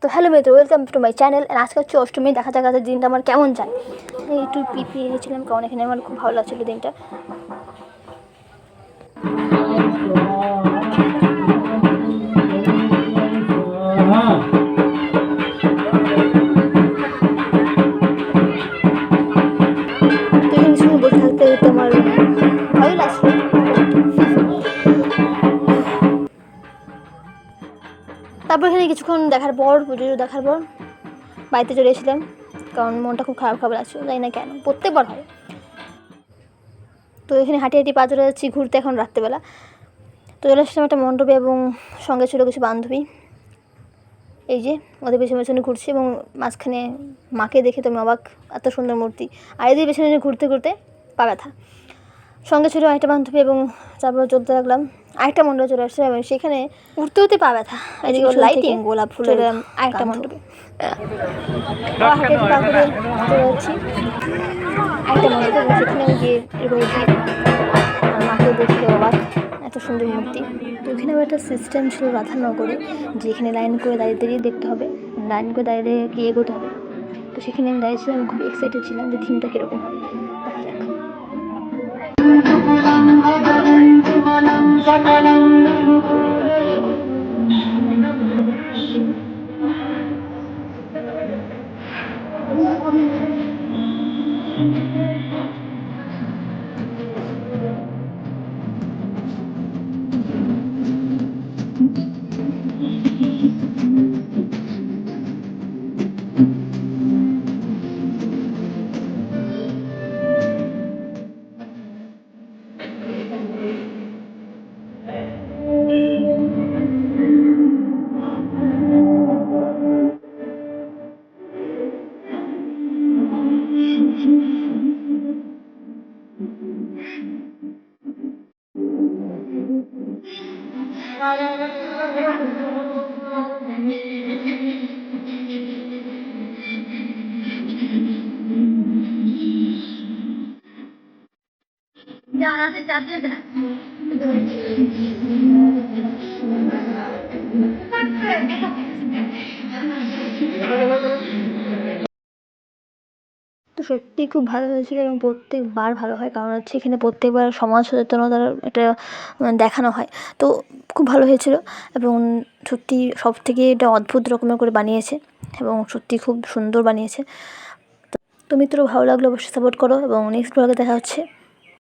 তো hello Mitra, welcome to my channel. আজকে হচ্ছে অষ্টমী। দেখা যাক আজকের দিনটা আমার কেমন যায়। একটু পিপিয়ে গেছিলাম কারণ এখানে আমার খুব ভালো লাগছিলো দিনটা। তো এখানে কিছুক্ষণ বসে থাকতে থাকতে আমার ভালোই লাগছিলো। তারপর এখানে কিছুক্ষণ দেখার পর, পুজো দেখার পর বাড়িতে চলে এসেছিলাম কারণ মনটা খুব খারাপ খারাপ লাগছিলো, জানি না কেন, প্রত্যেকবার হয়। তো এখানে হাঁটি হাঁটি পা চলে যাচ্ছি ঘুরতে এখন রাত্রেবেলা। তো চলে এসেছিলাম একটা মণ্ডপে এবং সঙ্গে ছিল কিছু বান্ধবী। এই যে ওদের পেছনে পেছনে ঘুরছি এবং মাঝখানে মাকে দেখে তো আমি অবাক, এত সুন্দর মূর্তি। আর এদের পেছনে ঘুরতে ঘুরতে পা ব্যথা। সঙ্গে ছিল আরেকটা বান্ধবী এবং তারপর চলতে লাগলাম। আরেকটা মণ্ডপে চলে আসছে এবং সেখানে উঠতে উঠতে পা ব্যথা। এদিকে লাইটিং, গোলাপ ফুলের আরেকটা মণ্ডপে হাঁটে পা করে চলে যাচ্ছি আরেকটা মণ্ডপে এবং সেখানে গিয়ে এরকম ভিড়। আর মাকেও দেখতে অবাক, এত সুন্দর মূর্তি। তো ওখানে আবার একটা সিস্টেম ছিল রাধানগরে, যে এখানে লাইন করে দাঁড়িয়ে দাঁড়িয়ে দেখতে হবে, লাইন করে দাঁড়িয়ে দাঁড়িয়ে গিয়ে এগোতে হবে। তো সেখানে আমি দাঁড়িয়েছিলাম, আমি খুব এক্সাইটেড ছিলাম যে থিমটা কীরকম হবে, দেখা যাক। তো সত্যিই খুব ভালো হয়েছিল এবং প্রত্যেকবার ভালো হয়, কারণ হচ্ছে এখানে প্রত্যেকবার সমাজ সচেতনতার একটা দেখানো হয়। তো খুব ভালো হয়েছিল এবং সত্যি সব থেকে এটা অদ্ভুত রকমের করে বানিয়েছে এবং সত্যি খুব সুন্দর বানিয়েছে। তো মিত্র, ভালো লাগলে অবশ্যই সাপোর্ট করো এবং নেক্সট ব্লগে দেখা হচ্ছে।